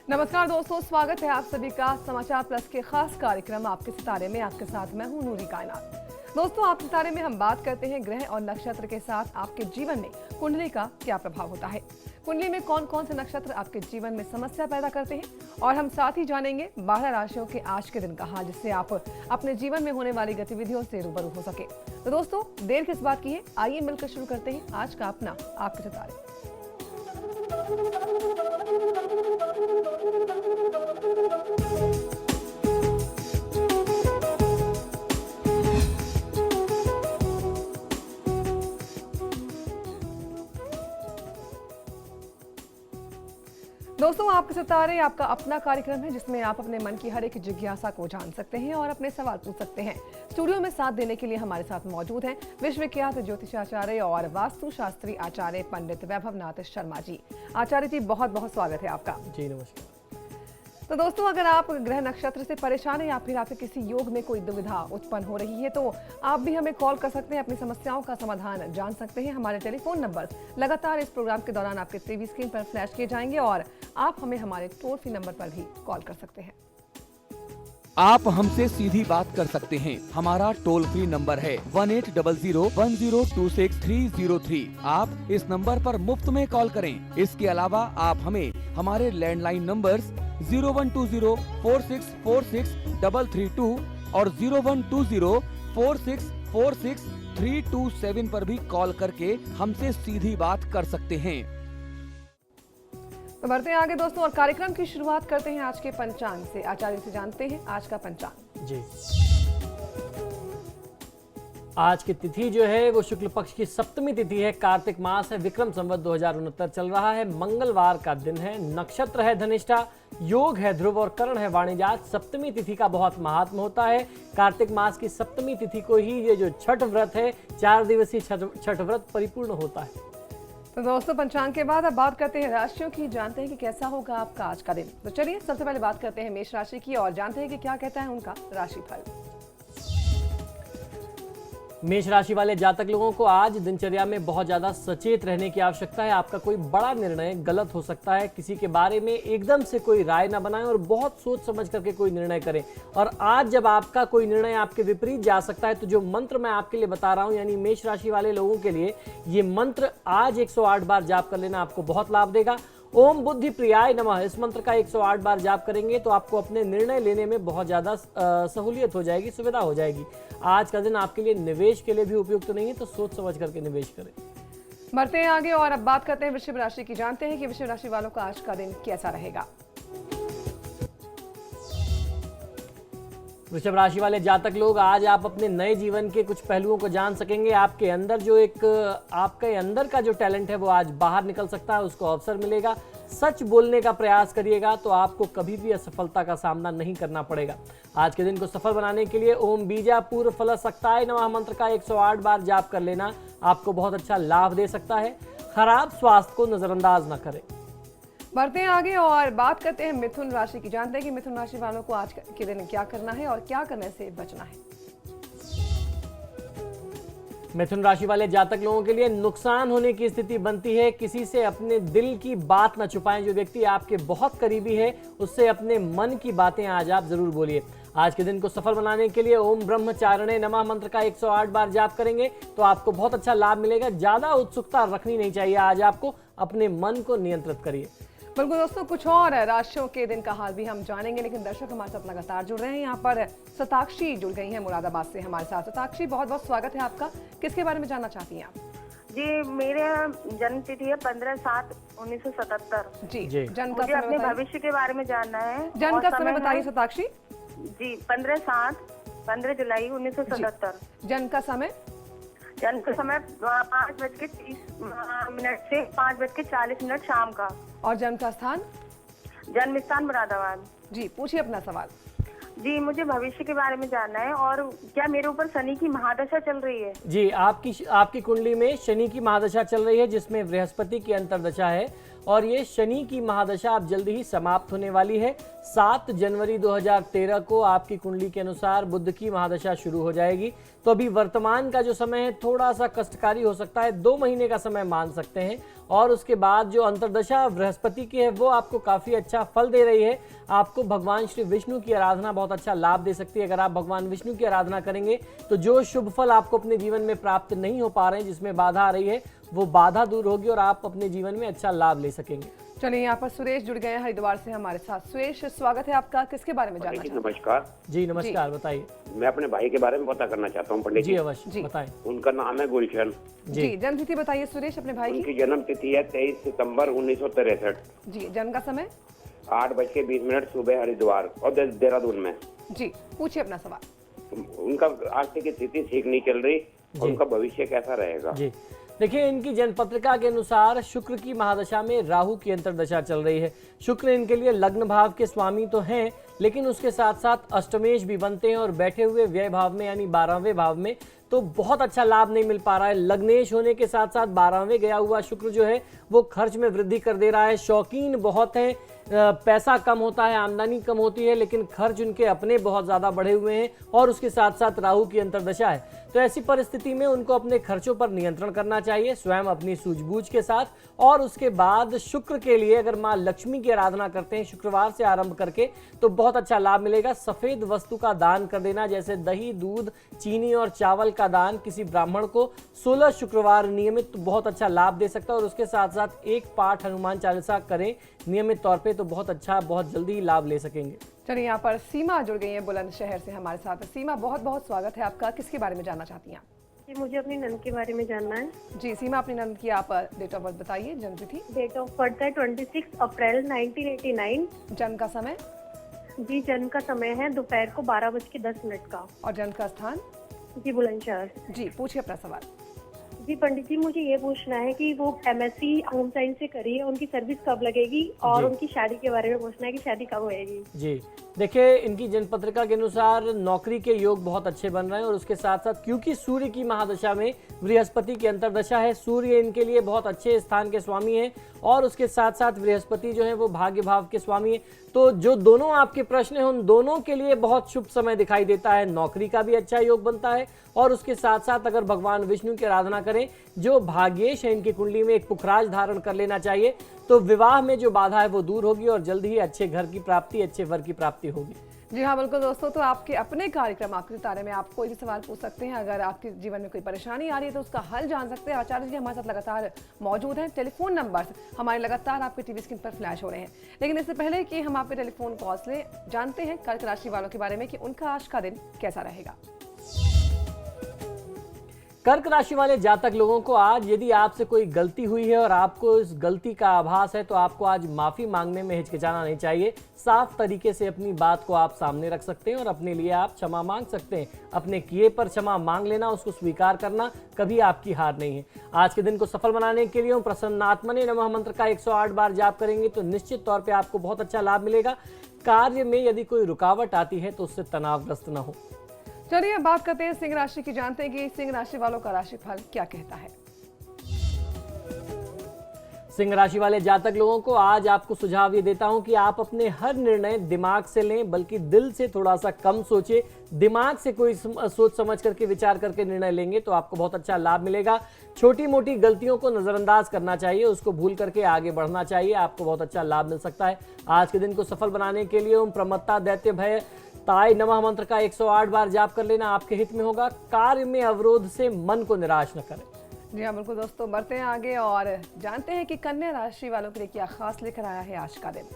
नमस्कार दोस्तों, स्वागत है आप सभी का समाचार प्लस के खास कार्यक्रम आपके सितारे में। आपके साथ मैं हूं नूरी कायनात। दोस्तों, आप सितारे में हम बात करते हैं ग्रह और नक्षत्र के साथ आपके जीवन में कुंडली का क्या प्रभाव होता है। कुंडली में कौन कौन से नक्षत्र आपके जीवन में समस्या पैदा करते हैं, और हम साथ ही जानेंगे 12 राशियों के आज के दिन का हाल, जिससे आप अपने जीवन में होने वाली गतिविधियों से रूबरू हो सके। तो दोस्तों, देर किस बात की है, आइए मिलकर शुरू करते हैं आज का अपना आपके सितारे। दोस्तों, आपके सितारे आपका अपना कार्यक्रम है, जिसमें आप अपने मन की हर एक जिज्ञासा को जान सकते हैं और अपने सवाल पूछ सकते हैं। स्टूडियो में साथ देने के लिए हमारे साथ मौजूद हैं विश्वविख्यात ज्योतिषाचार्य और वास्तुशास्त्री आचार्य पंडित वैभवनाथ शर्मा जी। आचार्य जी, बहुत बहुत स्वागत है आपका। जी नमस्कार। तो दोस्तों, अगर आप ग्रह नक्षत्र से परेशान हैं या फिर आपके किसी योग में कोई दुविधा उत्पन्न हो रही है, तो आप भी हमें कॉल कर सकते हैं, अपनी समस्याओं का समाधान जान सकते हैं। हमारे टेलीफोन नंबर लगातार इस प्रोग्राम के दौरान आपके टीवी स्क्रीन पर फ्लैश किए जाएंगे, और आप हमें हमारे टोल फ्री नंबर पर भी कॉल कर सकते हैं। आप हमसे सीधी बात कर सकते हैं। हमारा टोल फ्री नंबर है 180010263003। आप इस नंबर पर मुफ्त में कॉल करें। इसके अलावा आप हमें हमारे लैंडलाइन नंबर्स 0120464632 और 0120464632 पर भी कॉल करके हमसे सीधी बात कर सकते हैं। तो बढ़ते हैं आगे दोस्तों, और कार्यक्रम की शुरुआत करते हैं आज के पंचांग से। आचार्य से जानते हैं आज का पंचांग। जी, आज की तिथि जो है वो शुक्ल पक्ष की सप्तमी तिथि है, कार्तिक मास है, विक्रम संवत 2069 चल रहा है, मंगलवार का दिन है, नक्षत्र है धनिष्ठा, योग है ध्रुव और करण है वाणिजात। सप्तमी तिथि का बहुत महात्म होता है। कार्तिक मास की सप्तमी तिथि को ही ये जो छठ व्रत है, 4 दिवसीय छठ व्रत परिपूर्ण होता है। तो दोस्तों, पंचांग के बाद अब बात करते हैं राशियों की, जानते हैं कि कैसा होगा आपका आज का दिन। तो चलिए सबसे पहले बात करते हैं मेष राशि की, और जानते हैं कि क्या कहता है उनका राशिफल। मेष राशि वाले जातक लोगों को आज दिनचर्या में बहुत ज्यादा सचेत रहने की आवश्यकता है। आपका कोई बड़ा निर्णय गलत हो सकता है। किसी के बारे में एकदम से कोई राय ना बनाएं और बहुत सोच समझ करके कोई निर्णय करें। और आज जब आपका कोई निर्णय आपके विपरीत जा सकता है, तो जो मंत्र मैं आपके लिए बता रहा हूं, यानी मेष राशि वाले लोगों के लिए ये मंत्र आज 108 बार जाप कर लेना आपको बहुत लाभ देगा। ओम बुद्धि प्रियाय नमः, इस मंत्र का 108 बार जाप करेंगे तो आपको अपने निर्णय लेने में बहुत ज्यादा सहूलियत हो जाएगी, सुविधा हो जाएगी। आज का दिन आपके लिए निवेश के लिए भी उपयुक्त नहीं है, तो सोच समझ करके निवेश करें। बढ़ते हैं आगे और अब बात करते हैं वृषभ राशि की। जानते हैं कि वृषभ राशि वालों का आज का दिन कैसा रहेगा। वृषभ राशि वाले जातक लोग, आज आप अपने नए जीवन के कुछ पहलुओं को जान सकेंगे। आपके अंदर जो आपके अंदर का जो टैलेंट है वो आज बाहर निकल सकता है, उसको अवसर मिलेगा। सच बोलने का प्रयास करिएगा तो आपको कभी भी असफलता का सामना नहीं करना पड़ेगा। आज के दिन को सफल बनाने के लिए ओम बीजा पूर्व फल सक्ताय नमः मंत्र का 108 बार जाप कर लेना आपको बहुत अच्छा लाभ दे सकता है। खराब स्वास्थ्य को नजरअंदाज न करें। बढ़ते हैं आगे और बात करते हैं मिथुन राशि की। जानते हैं कि मिथुन राशि वालों को आज के दिन क्या करना है और क्या करने से बचना है। मिथुन राशि वाले जातक लोगों के लिए नुकसान होने की स्थिति बनती है। किसी से अपने दिल की बात न छुपाएं। जो व्यक्ति आपके बहुत करीबी है, उससे अपने मन की बातें आज आप जरूर बोलिए। आज के दिन को सफल बनाने के लिए ओम ब्रह्मचारिणे नमः मंत्र का 108 बार जाप करेंगे तो आपको बहुत अच्छा लाभ मिलेगा। ज्यादा उत्सुकता रखनी नहीं चाहिए। आज आपको अपने मन को नियंत्रित करिए। बिल्कुल दोस्तों, कुछ और राशियों के दिन का हाल भी हम जानेंगे, लेकिन दर्शक हमारे साथ लगातार जुड़ रहे हैं। यहाँ पर शताक्षी जुड़ गई हैं मुरादाबाद से हमारे साथ। शताक्षी, बहुत बहुत स्वागत है आपका। किसके बारे में जानना चाहती हैं आप? जी, मेरे जन्म तिथि है 15/7/1977। जी, जी। जन्म का मुझे समय अपने बताइए। भविष्य के बारे में जानना है। जन्म का समय बताइए शताक्षी। जी, 15 जुलाई 1977। जन्म का समय? जन्म का समय 5:30 से 5:40 शाम का। और जन्म का स्थान? जन्म स्थान मुरादाबाद। जी, पूछिए अपना सवाल। जी, मुझे भविष्य के बारे में जानना है, और क्या मेरे ऊपर शनि की महादशा चल रही है? जी, आपकी कुंडली में शनि की महादशा चल रही है, जिसमें बृहस्पति की अंतर्दशा है, और ये शनि की महादशा अब जल्दी ही समाप्त होने वाली है। 7 जनवरी 2013 को आपकी कुंडली के अनुसार बुध की महादशा शुरू हो जाएगी। तो अभी वर्तमान का जो समय है थोड़ा सा कष्टकारी हो सकता है, 2 महीने का समय मान सकते हैं। और उसके बाद जो अंतर्दशा बृहस्पति की है वो आपको काफी अच्छा फल दे रही है। आपको भगवान श्री विष्णु की आराधना बहुत अच्छा लाभ दे सकती है। अगर आप भगवान विष्णु की आराधना करेंगे तो जो शुभ फल आपको अपने जीवन में प्राप्त नहीं हो पा रहे हैं, जिसमें बाधा आ रही है, वो बाधा दूर होगी और आप अपने जीवन में अच्छा लाभ ले सकेंगे। चलिए, यहाँ पर सुरेश जुड़ गए हैं हरिद्वार से हमारे साथ। सुरेश, स्वागत है आपका। किसके बारे में जानना चाहते हैं? नमस्कार जी नमस्कार, बताइए। मैं अपने भाई के बारे में पता करना चाहता हूँ पंडित जी जी। अवश्य, जी। बताएं। उनका नाम है गुलशन। जी, जन्म तिथि बताइए सुरेश अपने भाई की। उनकी जन्म तिथि है 23 सितंबर 1963। जी, जन्म का समय? 8:20 सुबह हरिद्वार और देहरादून में। जी, पूछिए अपना सवाल। उनका आर्थिक स्थिति ठीक नहीं चल रही और उनका भविष्य कैसा रहेगा? जी, देखिए, इनकी जन्म पत्रिका के अनुसार शुक्र की महादशा में राहु की अंतर्दशा चल रही है। शुक्र इनके लिए लग्न भाव के स्वामी तो हैं, लेकिन उसके साथ साथ अष्टमेश भी बनते हैं और बैठे हुए व्यय भाव में यानी 12वें भाव में, तो बहुत अच्छा लाभ नहीं मिल पा रहा है। लग्नेश होने के साथ साथ 12वें गया हुआ शुक्र जो है वो खर्च में वृद्धि कर दे रहा है। शौकीन बहुत है, पैसा कम होता है, आमदनी कम होती है, लेकिन खर्च उनके अपने बहुत ज्यादा बढ़े हुए हैं और उसके साथ साथ राहु की अंतर्दशा है। तो ऐसी परिस्थिति में उनको अपने खर्चों पर नियंत्रण करना चाहिए स्वयं अपनी सूझबूझ के साथ। और उसके बाद शुक्र के लिए अगर माँ लक्ष्मी की आराधना करते हैं शुक्रवार से आरंभ करके, तो बहुत अच्छा लाभ मिलेगा। सफेद वस्तु का दान कर देना, जैसे दही, दूध, चीनी और चावल का दान किसी ब्राह्मण को 16 शुक्रवार नियमित, तो बहुत अच्छा लाभ दे सकता है। और उसके साथ साथ एक पाठ हनुमान चालीसा करें नियमित तौर पे, तो बहुत अच्छा, बहुत जल्दी ही लाभ ले सकेंगे। चलिए, यहाँ पर सीमा जुड़ गई है बुलंदशहर से हमारे साथ। सीमा, बहुत बहुत स्वागत है आपका। किसके बारे में जानना चाहती हैं आप? जी, मुझे अपनी नंद के बारे में जानना है। जी सीमा, अपनी नंद की आप डेट ऑफ बर्थ बताइए, जन्म तिथि। डेट ऑफ बर्थ है 26 अप्रैल 1989। जन्म का समय? जी, जन्म का समय है दोपहर को 12:10 का। और जन्म का स्थान? जी, बुलंदशहर। जी, पूछिए अपना सवाल। जी पंडित जी, मुझे ये पूछना है कि वो MSc होम साइंस से करी है, उनकी सर्विस कब लगेगी, और जी। उनकी शादी के बारे में पूछना है कि शादी कब होएगी। जी, देखिए, इनकी जन्म पत्रिका के अनुसार नौकरी के योग बहुत अच्छे बन रहे हैं। और उसके साथ साथ क्योंकि सूर्य की महादशा में बृहस्पति की अंतर्दशा है, सूर्य इनके लिए बहुत अच्छे स्थान के स्वामी हैं और उसके साथ साथ बृहस्पति जो है वो भाग्य भाव के स्वामी है। तो जो दोनों आपके प्रश्न हैं उन दोनों के लिए बहुत शुभ समय दिखाई देता है। नौकरी का भी अच्छा योग बनता है और उसके साथ साथ अगर भगवान विष्णु की आराधना करें, जो भाग्येश है इनकी कुंडली में एक पुखराज धारण कर लेना चाहिए, तो विवाह में जो बाधा है वो दूर होगी और जल्द ही अच्छे घर की प्राप्ति, अच्छे वर की प्राप्ति होगी। जी हाँ, बिल्कुल दोस्तों, तो आपके अपने कार्यक्रम आपके सितारे में आप कोई भी सवाल पूछ सकते हैं। अगर आपके जीवन में कोई परेशानी आ रही है तो उसका हल जान सकते हैं। आचार्य जी हमारे साथ लगातार मौजूद हैं। टेलीफोन नंबर हमारे लगातार आपके टीवी स्क्रीन पर फ्लैश हो रहे हैं। लेकिन इससे पहले कि हम आपके टेलीफोन कॉल्स लें, जानते हैं कर्क राशि वालों के बारे में कि उनका आज का दिन कैसा रहेगा। कर्क राशि वाले जातक लोगों को आज यदि आपसे कोई गलती हुई है और आपको इस गलती का आभास है, तो आपको आज माफी मांगने में हिचकिचाना नहीं चाहिए। साफ तरीके से अपनी बात को आप सामने रख सकते हैं और अपने लिए आप क्षमा मांग सकते हैं। अपने किए पर क्षमा मांग लेना, उसको स्वीकार करना कभी आपकी हार नहीं है। आज के दिन को सफल बनाने के लिए प्रसन्नात्मने नमः मंत्र का 108 बार जाप करेंगे तो निश्चित तौर पर आपको बहुत अच्छा लाभ मिलेगा। कार्य में यदि कोई रुकावट आती है तो उससे तनावग्रस्त न हो। चलिए अब बात करते हैं सिंह राशि की। जानते हैं कि सिंह राशि वालों का राशिफल क्या कहता है। सिंह राशि वाले जातक लोगों को आज आपको सुझाव ये देता हूं कि आप अपने हर निर्णय दिमाग से लें, बल्कि दिल से थोड़ा सा कम सोचें। दिमाग से कोई सोच समझ करके, विचार करके निर्णय लेंगे तो आपको बहुत अच्छा लाभ मिलेगा। छोटी मोटी गलतियों को नजरअंदाज करना चाहिए, उसको भूल करके आगे बढ़ना चाहिए, आपको बहुत अच्छा लाभ मिल सकता है। आज के दिन को सफल बनाने के लिए ओम प्रमत्ता दैत्य भय ताय नमः मंत्र का 108 बार जाप कर लेना आपके हित में होगा। कार्य में अवरोध से मन को निराश न करें। जी हाँ, बिल्कुल दोस्तों, बढ़ते हैं आगे और जानते हैं कि कन्या राशि वालों के लिए क्या खास लेकर आया है आज का दिन।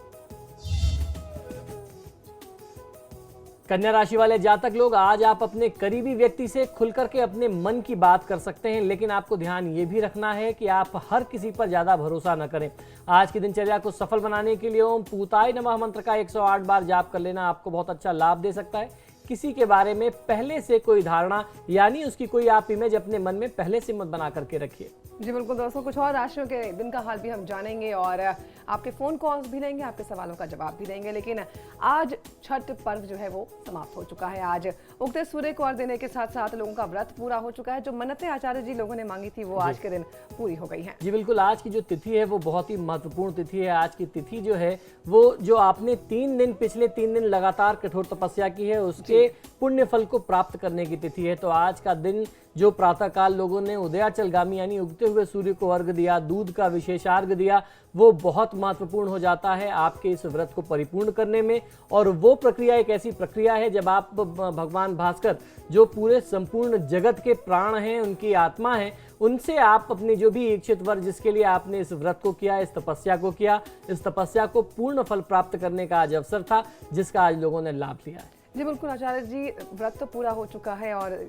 कन्या राशि वाले जातक लोग, आज आप अपने करीबी व्यक्ति से खुलकर के अपने मन की बात कर सकते हैं, लेकिन आपको ध्यान ये भी रखना है कि आप हर किसी पर ज्यादा भरोसा न करें। आज की दिनचर्या को सफल बनाने के लिए ओम पूताय नमः मंत्र का 108 बार जाप कर लेना आपको बहुत अच्छा लाभ दे सकता है। किसी के बारे में पहले से कोई धारणा यानी उसकी कोई आप इमेज अपने मन में पहले से मत बना करके रखिए। जी बिल्कुल दोस्तों, कुछ और राशियों के दिन का हाल भी हम जानेंगे और आपके फोन कॉल्स भी लेंगे, आपके सवालों का जवाब भी देंगे। लेकिन आज छठ पर्व जो है वो समाप्त हो चुका है। आज उगते सूर्य को अर्घ्य देने के साथ साथ लोगों का व्रत पूरा हो चुका है। जो मन्नतें आचार्य जी लोगों ने मांगी थी वो आज के दिन पूरी हो गई हैं। जी बिल्कुल, आज की जो तिथि है वो बहुत ही महत्वपूर्ण तिथि है। आज की तिथि जो है वो जो आपने 3 दिन, पिछले 3 दिन लगातार कठोर तपस्या की है, उसके ये पुण्य फल को प्राप्त करने की तिथि है। तो आज का दिन जो प्रातःकाल लोगों ने उदयाचलगामी यानी उगते हुए सूर्य को अर्घ दिया, दूध का विशेषार्घ दिया, वो बहुत महत्वपूर्ण हो जाता है आपके इस व्रत को परिपूर्ण करने में। और वो प्रक्रिया एक ऐसी प्रक्रिया है जब आप भगवान भास्कर जो पूरे संपूर्ण जगत के प्राण हैं, उनकी आत्मा है, उनसे आप अपनी जो भी इच्छित वर जिसके लिए आपने इस व्रत को किया, इस तपस्या को किया, इस तपस्या को पूर्ण फल प्राप्त करने का आज अवसर था, जिसका आज लोगों ने लाभ लिया है। जी बिल्कुल आचार्य जी, व्रत तो पूरा हो चुका है और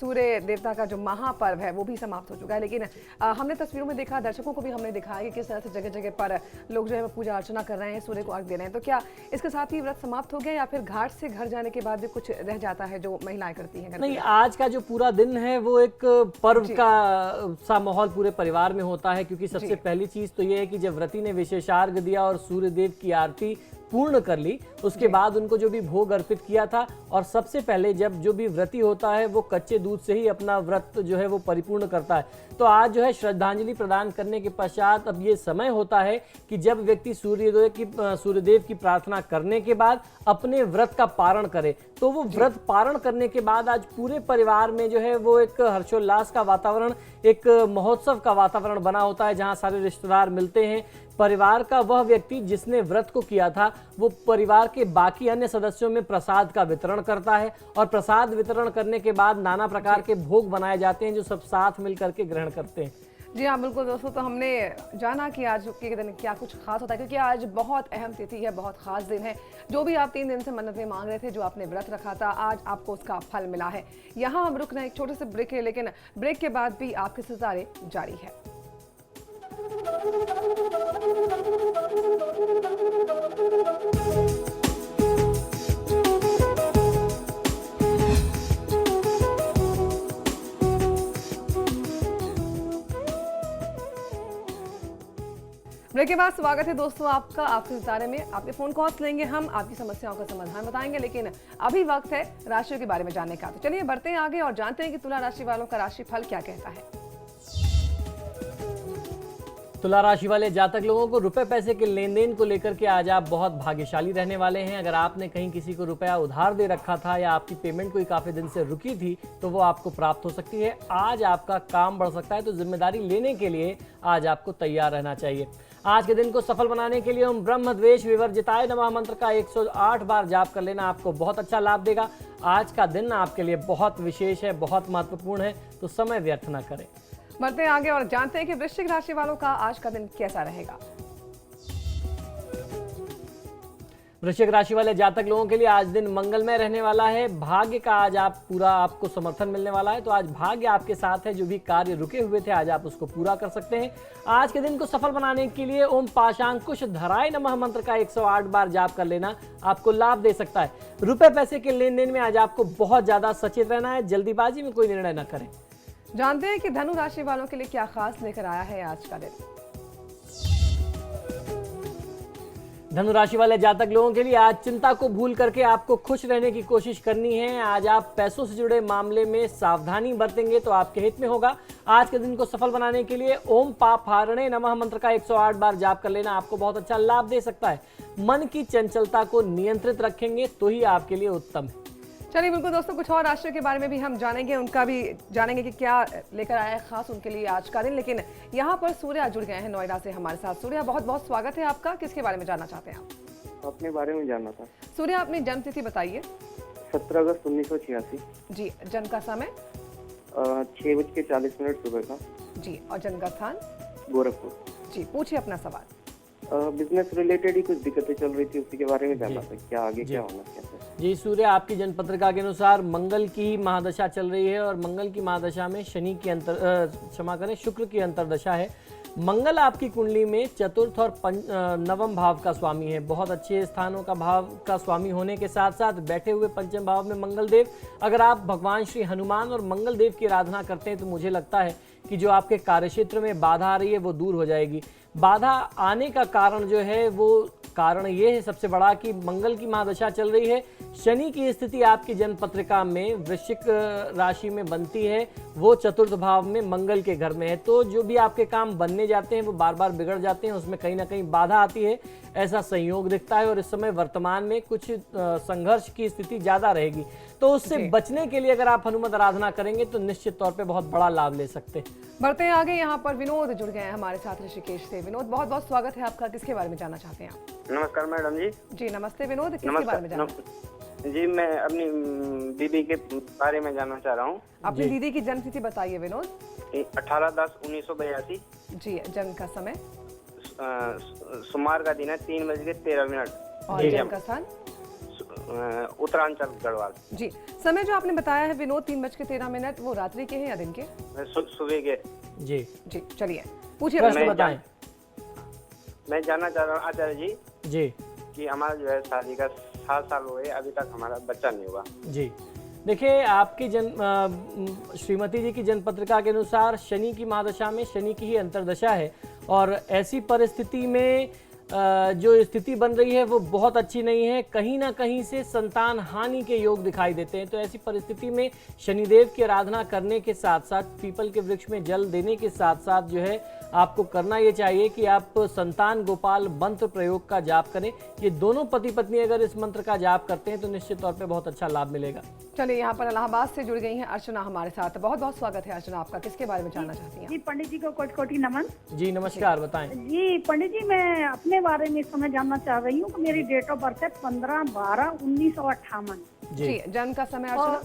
सूर्य देवता का जो महापर्व है वो भी समाप्त हो चुका है, लेकिन हमने तस्वीरों में देखा, दर्शकों को भी हमने दिखाया कि किस तरह से जगह जगह पर लोग जो है पूजा अर्चना कर रहे हैं, सूर्य को अर्घ दे रहे हैं। तो क्या इसके साथ ही व्रत समाप्त हो गया या फिर घाट से घर जाने के बाद भी कुछ रह जाता है जो महिलाएं करती हैं? नहीं, आज का जो पूरा दिन है वो एक पर्व का सा माहौल पूरे परिवार में होता है, क्योंकि सबसे पहली चीज तो ये है कि जब व्रती ने विशेषार्घ दिया और सूर्य देव की आरती पूर्ण कर ली, उसके बाद उनको जो भी भोग अर्पित किया था, और सबसे पहले जब जो भी व्रती होता है वो कच्चे दूध से ही अपना व्रत जो है वो परिपूर्ण करता है। तो आज जो है श्रद्धांजलि प्रदान करने के पश्चात अब ये समय होता है कि जब व्यक्ति सूर्यदेव की प्रार्थना करने के बाद अपने व्रत का पारण करे। तो वो व्रत पारण करने के बाद आज पूरे परिवार में जो है वो एक हर्षोल्लास का वातावरण, एक महोत्सव का वातावरण बना होता है, जहाँ सारे रिश्तेदार मिलते हैं। परिवार का वह व्यक्ति जिसने व्रत को किया था वो परिवार के बाकी अन्य सदस्यों में प्रसाद का वितरण करता है, और प्रसाद वितरण करने के बाद नाना प्रकार के भोग बनाए जाते हैं जो सब साथ मिल करके ग्रहण करते हैं। जी हाँ बिल्कुल दोस्तों, तो हमने जाना कि आज के दिन क्या कुछ खास होता है, क्योंकि आज बहुत अहम तिथि है, बहुत खास दिन है। जो भी आप 3 दिन से मन्नतें मांग रहे थे, जो आपने व्रत रखा था, आज आपको उसका फल मिला है। यहाँ हम रुक रहे हैं, एक छोटे से ब्रेक है, लेकिन ब्रेक के बाद भी आपके सितारे जारी है। ब्रेक के बाद स्वागत है दोस्तों आपका आपके सितारे में। आपके फोन कॉल्स लेंगे हम, आपकी समस्याओं का समाधान बताएंगे, लेकिन अभी वक्त है राशियों के बारे में जानने का। तो चलिए बढ़ते हैं आगे और जानते हैं कि तुला राशि वालों का राशिफल क्या कहता है। तुला राशि वाले जातक लोगों को रुपए पैसे के लेन देन को लेकर के आज आप बहुत भाग्यशाली रहने वाले हैं। अगर आपने कहीं किसी को रुपया उधार दे रखा था या आपकी पेमेंट कोई काफी दिन से रुकी थी तो वो आपको प्राप्त हो सकती है। आज आपका काम बढ़ सकता है, तो जिम्मेदारी लेने के लिए आज आपको तैयार रहना चाहिए। आज के दिन को सफल बनाने के लिए ओम ब्रह्म द्वेष विवर्जिताय नमः मंत्र का 108 बार जाप कर लेना आपको बहुत अच्छा लाभ देगा। आज का दिन आपके लिए बहुत विशेष है, बहुत महत्वपूर्ण है, तो समय व्यर्थ न करें। बढ़ते हैं आगे और जानते हैं कि वृश्चिक राशि वालों का आज का दिन कैसा रहेगा। वृश्चिक राशि वाले जातक लोगों के लिए आज दिन मंगलमय रहने वाला है। भाग्य का आज आपको समर्थन मिलने वाला है, तो आज भाग्य आपके साथ है। जो भी कार्य रुके हुए थे आज आप उसको पूरा कर सकते हैं। आज के दिन को सफल बनाने के लिए ओम पाशांकुश धराय नमः मंत्र का 108 बार जाप कर लेना आपको लाभ दे सकता है। रुपए पैसे के लेन देन में आज आपको बहुत ज्यादा सचेत रहना है, जल्दीबाजी में कोई निर्णय न करें। जानते हैं कि धनु राशि वालों के लिए क्या खास लेकर आया है आज का दिन। धनु राशि वाले जातक लोगों के लिए आज चिंता को भूल करके आपको खुश रहने की कोशिश करनी है। आज आप पैसों से जुड़े मामले में सावधानी बरतेंगे तो आपके हित में होगा। आज के दिन को सफल बनाने के लिए ओम पापहारणे नमः मंत्र का 108 बार जाप कर लेना आपको बहुत अच्छा लाभ दे सकता है। मन की चंचलता को नियंत्रित रखेंगे तो ही आपके लिए उत्तम है। चलिए बिल्कुल दोस्तों, कुछ और राशियों के बारे में भी हम जानेंगे, उनका भी जानेंगे कि क्या लेकर आया है खास उनके लिए आज का दिन। लेकिन यहाँ पर सूर्या जुड़ गए हैं नोएडा से हमारे साथ। सूर्या, बहुत बहुत स्वागत है आपका। किसके बारे में जानना चाहते हैं आप? अपने बारे में जानना था। सूर्या, अपनी जन्म तिथि बताइए। 17 अगस्त 1986। जी, जन्म का समय? 6:40 सुबह का। जी, और जन्म का स्थान? गोरखपुर। जी, पूछिए अपना सवाल। बिजनेस रिलेटेड ही कुछ दिक्कतें चल रही थी, उसी के बारे में जानना था, क्या आगे क्या होना चाहिए। जी सूर्य, आपकी जन्म पत्रिका के अनुसार मंगल की महादशा चल रही है, और मंगल की महादशा में शुक्र की अंतरदशा है। मंगल आपकी कुंडली में चतुर्थ और नवम भाव का स्वामी है। बहुत अच्छे स्थानों का भाव का स्वामी होने के साथ साथ बैठे हुए पंचम भाव में मंगल देव। अगर आप भगवान श्री हनुमान और मंगल देव की आराधना करते हैं तो मुझे लगता है कि जो आपके कार्यक्षेत्र में बाधा आ रही है वो दूर हो जाएगी। बाधा आने का कारण जो है वो कारण ये है सबसे बड़ा कि मंगल की महादशा चल रही है। शनि की स्थिति आपकी जन्म पत्रिका में वृश्चिक राशि में बनती है, वो चतुर्थ भाव में मंगल के घर में है। तो जो भी आपके काम बनने जाते हैं वो बार बार बिगड़ जाते हैं, उसमें कहीं ना कहीं बाधा आती है, ऐसा संयोग दिखता है। और इस समय वर्तमान में कुछ संघर्ष की स्थिति ज्यादा रहेगी, तो उससे बचने के लिए अगर आप हनुमत आराधना करेंगे तो निश्चित तौर पे बहुत बड़ा लाभ ले सकते हैं। बढ़ते हैं आगे, यहाँ पर विनोद जुड़ गए हैं हमारे साथ ऋषिकेश से। विनोद, बहुत बहुत स्वागत है आपका। किसके बारे में जानना चाहते हैं आप? नमस्कार मैडम जी। जी नमस्ते विनोद, किसके बारे में जानना? जी मैं अपनी दीदी के बारे में जानना चाह रहा हूँ। अपनी दीदी की जन्म तिथि बताइए विनोद। 18/10/1982। जी, जन्म का समय? सोमवार का दिन है, 3:13। और जन्म का स्थान? उत्तरांचल गढ़वाल। जी, समय जो आपने बताया है विनोद 3:13, वो रात्रि के हैं या दिन के? सुबह के। जी जी, चलिए पूछिए, प्रश्न बताएं। मैं जानना चाह रहा हूँ आचार्य जी कि हमारा जो है शादी का 7 साल हुए, अभी तक हमारा बच्चा नहीं हुआ। जी, देखिए आपकी श्रीमती जी की जन्म पत्रिका के अनुसार शनि की महादशा में शनि की ही अंतर्दशा है, और ऐसी परिस्थिति में जो स्थिति बन रही है वो बहुत अच्छी नहीं है। कहीं ना कहीं से संतान हानि के योग दिखाई देते हैं। तो ऐसी परिस्थिति में शनिदेव की आराधना करने के साथ साथ, पीपल के वृक्ष में जल देने के साथ साथ जो है आपको करना ये चाहिए कि आप संतान गोपाल मंत्र प्रयोग का जाप करें। ये दोनों पति पत्नी अगर इस मंत्र का जाप करते हैं तो निश्चित तौर पे बहुत अच्छा लाभ मिलेगा। चलिए, यहाँ पर इलाहाबाद से जुड़ गई हैं अर्चना हमारे साथ। बहुत बहुत स्वागत है अर्चना आपका। किसके बारे में जानना चाहती हैं? जी पंडित जी को कोटि कोटि नमन। जी नमस्कार, बताएं। जी पंडित जी, मैं अपने बारे में इस समय जानना चाह रही हूँ कि मेरी डेट ऑफ बर्थ है 15/12/1958। जी, जन्म का समय अर्चना?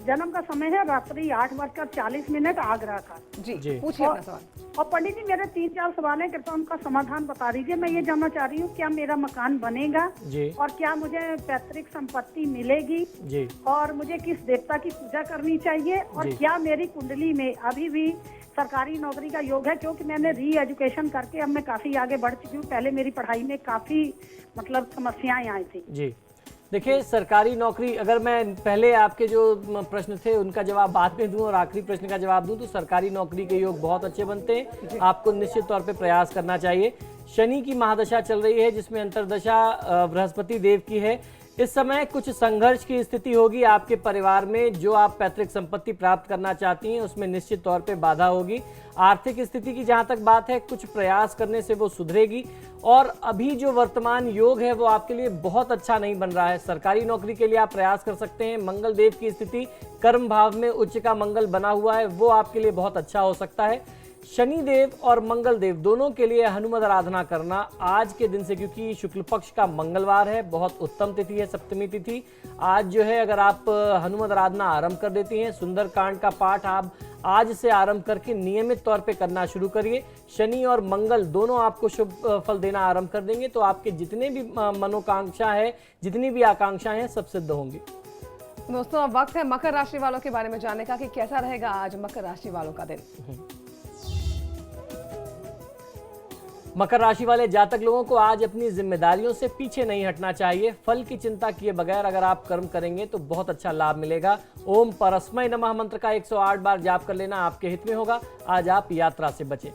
जन्म का समय है रात्रि 8:40 आगरा का। जी, पूछिए अपना सवाल। और पंडित जी मेरे 3-4 सवाल हैं, कृपया उनका समाधान बता दीजिए। मैं ये जानना चाह रही हूँ, क्या मेरा मकान बनेगा जी, और क्या मुझे पैतृक संपत्ति मिलेगी जी, और मुझे किस देवता की पूजा करनी चाहिए, और जी। क्या मेरी कुंडली में अभी भी सरकारी नौकरी का योग है? क्योंकि मैंने री एजुकेशन करके अब मैं काफी आगे बढ़ चुकी हूँ। पहले मेरी पढ़ाई में काफी समस्याएं आई थी। जी, देखिए सरकारी नौकरी, अगर मैं पहले आपके जो प्रश्न थे उनका जवाब बाद में दूं और आखिरी प्रश्न का जवाब दूं, तो सरकारी नौकरी के योग बहुत अच्छे बनते हैं। आपको निश्चित तौर पे प्रयास करना चाहिए। शनि की महादशा चल रही है जिसमें अंतर्दशा बृहस्पति देव की है। इस समय कुछ संघर्ष की स्थिति होगी आपके परिवार में। जो आप पैतृक संपत्ति प्राप्त करना चाहती हैं उसमें निश्चित तौर पे बाधा होगी। आर्थिक स्थिति की जहां तक बात है, कुछ प्रयास करने से वो सुधरेगी। और अभी जो वर्तमान योग है वो आपके लिए बहुत अच्छा नहीं बन रहा है। सरकारी नौकरी के लिए आप प्रयास कर सकते हैं। मंगल देव की स्थिति कर्म भाव में उच्च का मंगल बना हुआ है, वो आपके लिए बहुत अच्छा हो सकता है। शनि देव और मंगल देव दोनों के लिए हनुमत आराधना करना आज के दिन से, क्योंकि शुक्ल पक्ष का मंगलवार है, बहुत उत्तम तिथि है, सप्तमी तिथि। आज जो है अगर आप हनुमत आराधना आरंभ कर देती हैं, सुंदर कांड का पाठ आप आज से आरंभ करके नियमित तौर पे करना शुरू करिए। शनि और मंगल दोनों आपको शुभ फल देना आरंभ कर देंगे, तो आपके जितने भी मनोकांक्षा है, जितनी भी आकांक्षाएं हैं, सब सिद्ध होंगी। दोस्तों, अब वक्त है मकर राशि वालों के बारे में जानने का कि कैसा रहेगा आज मकर राशि वालों का दिन। मकर राशि वाले जातक लोगों को आज अपनी जिम्मेदारियों से पीछे नहीं हटना चाहिए। फल की चिंता किए बगैर अगर आप कर्म करेंगे तो बहुत अच्छा लाभ मिलेगा। ओम परस्मै नमः मंत्र का 108 बार जाप कर लेना आपके हित में होगा। आज आप यात्रा से बचें।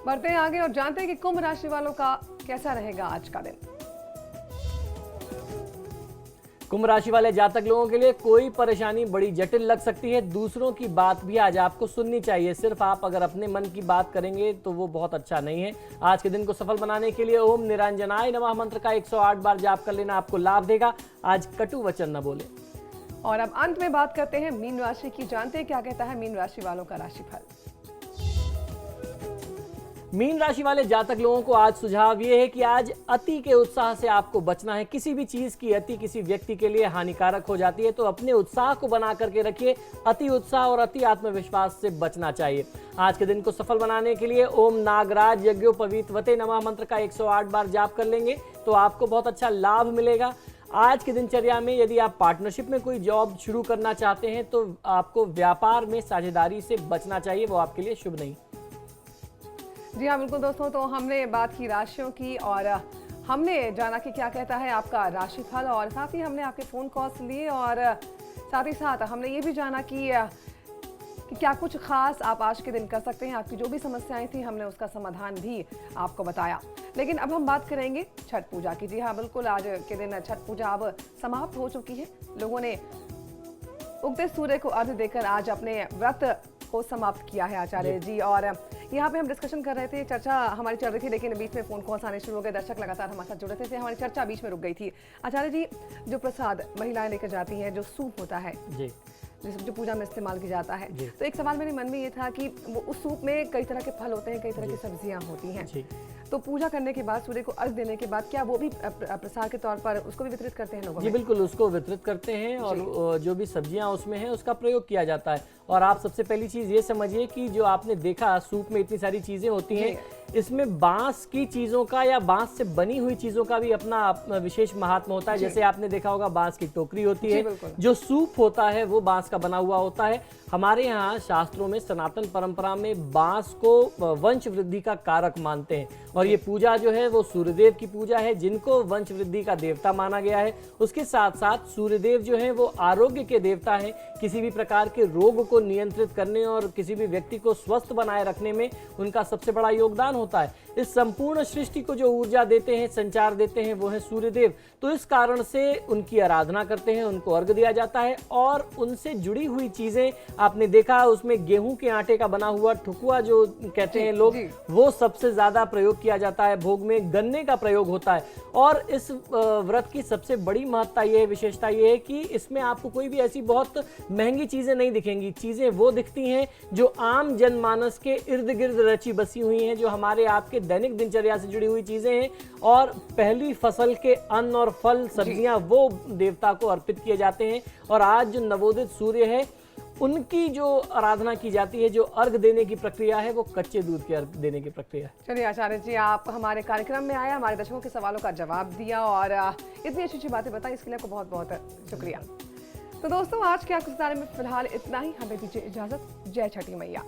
बढ़ते हैं आगे और जानते हैं कि कुंभ राशि वालों का कैसा रहेगा आज का दिन। कुंभ राशि वाले जातक लोगों के लिए कोई परेशानी बड़ी जटिल लग सकती है। दूसरों की बात भी आज आपको सुननी चाहिए। सिर्फ आप अगर अपने मन की बात करेंगे तो वो बहुत अच्छा नहीं है। आज के दिन को सफल बनाने के लिए ओम निरंजनाय नमः मंत्र का 108 बार जाप कर लेना आपको लाभ देगा। आज कटु वचन न बोले। और अब अंत में बात करते हैं मीन राशि की। जानते हैं क्या कहता है मीन राशि वालों का राशिफल। मीन राशि वाले जातक लोगों को आज सुझाव ये है कि आज अति के उत्साह से आपको बचना है। किसी भी चीज की अति किसी व्यक्ति के लिए हानिकारक हो जाती है, तो अपने उत्साह को बना करके रखिए। अति उत्साह और अति आत्मविश्वास से बचना चाहिए। आज के दिन को सफल बनाने के लिए ओम नागराज यज्ञोपवीतवते नमः मंत्र का 108 बार जाप कर लेंगे तो आपको बहुत अच्छा लाभ मिलेगा। आज की दिनचर्या में यदि आप पार्टनरशिप में कोई जॉब शुरू करना चाहते हैं तो आपको व्यापार में साझेदारी से बचना चाहिए, वो आपके लिए शुभ नहीं। जी हाँ बिल्कुल दोस्तों, तो हमने बात की राशियों की और हमने जाना कि क्या कहता है आपका राशिफल, और साथ ही हमने आपके फ़ोन कॉल्स लिए और साथ ही साथ हमने ये भी जाना कि कि क्या कुछ खास आप आज के दिन कर सकते हैं। आपकी जो भी समस्याएं थी हमने उसका समाधान भी आपको बताया। लेकिन अब हम बात करेंगे छठ पूजा की। जी हाँ, बिल्कुल, आज के दिन छठ पूजा अब समाप्त हो चुकी है। लोगों ने उगते सूर्य को अर्घ्य देकर आज अपने व्रत को समाप्त किया है आचार्य जी। और यहाँ पे हम डिस्कशन कर रहे थे, चर्चा हमारी चल रही थी, लेकिन बीच में फोन कॉल्स आने शुरू हो गए। दर्शक लगातार हमारे साथ जुड़े थे, इसलिए हमारी चर्चा बीच में रुक गई थी। आचार्य जी, जो प्रसाद महिलाएं लेकर जाती हैं, जो सूप होता है जी, जो पूजा में इस्तेमाल किया जाता है, तो एक सवाल मेरे मन में ये था कि वो उस सूप में कई तरह के फल होते हैं, कई तरह की सब्जियां होती हैं, तो पूजा करने के बाद, सूर्य को अर्घ देने के बाद, क्या वो भी प्रसाद के तौर पर उसको भी वितरित करते हैं लोगों में? जी बिल्कुल, उसको वितरित करते हैं और जो भी सब्जियां उसमें हैं उसका प्रयोग किया जाता है। और आप सबसे पहली चीज ये समझिए कि जो आपने देखा सूप में इतनी सारी चीजें होती हैं, इसमें बांस की चीजों का या बांस से बनी हुई चीजों का भी अपना विशेष महात्मा होता है। जैसे आपने देखा होगा बांस की टोकरी होती है, जो सूप होता है वो बांस का बना हुआ होता है। हमारे यहाँ शास्त्रों में, सनातन परंपरा में बांस को वंश वृद्धि का कारक मानते हैं और ये पूजा जो है वो सूर्यदेव की पूजा है, जिनको वंश वृद्धि का देवता माना गया है। उसके साथ साथ सूर्यदेव जो है वो आरोग्य के देवता हैं। किसी भी प्रकार के रोग को नियंत्रित करने और किसी भी व्यक्ति को स्वस्थ बनाए रखने में उनका सबसे बड़ा योगदान होता है। इस संपूर्ण सृष्टि को जो ऊर्जा देते हैं, संचार देते हैं, वो है सूर्यदेव। तो इस कारण से उनकी आराधना करते हैं, उनको अर्घ्य दिया जाता है और उनसे जुड़ी हुई चीजें आपने देखा, उसमें गेहूं के आटे का बना हुआ ठुकुआ जो कहते हैं लोग, वो सबसे ज्यादा प्रयोग किया जाता है। भोग में गन्ने का प्रयोग होता है। और इस व्रत की सबसे बड़ी महत्ता ये है, विशेषता ये है कि इसमें आपको कोई भी ऐसी बहुत महंगी चीजें नहीं दिखेंगी। चीजें वो दिखती हैं जो आम जनमानस के इर्द गिर्द रची बसी हुई हैं, जो हमारे आपके दैनिक दिनचर्या से जुड़ी हुई चीजें हैं। और पहली फसल के अन्न और फल, सब्जियां वो देवता को अर्पित किए जाते हैं। और आज जो नवोदित सूर्य है उनकी जो आराधना की जाती है, जो अर्घ देने की प्रक्रिया है, वो कच्चे दूध के अर्घ देने की प्रक्रिया है। चलिए आचार्य जी, आप हमारे कार्यक्रम में आए, हमारे दर्शकों के सवालों का जवाब दिया और इतनी अच्छी अच्छी बातें बताई, इसके लिए आपको बहुत बहुत शुक्रिया। तो दोस्तों, आज के आपके बारे में फिलहाल इतना ही। हमें दीजिए इजाजत। जय छठी मैया।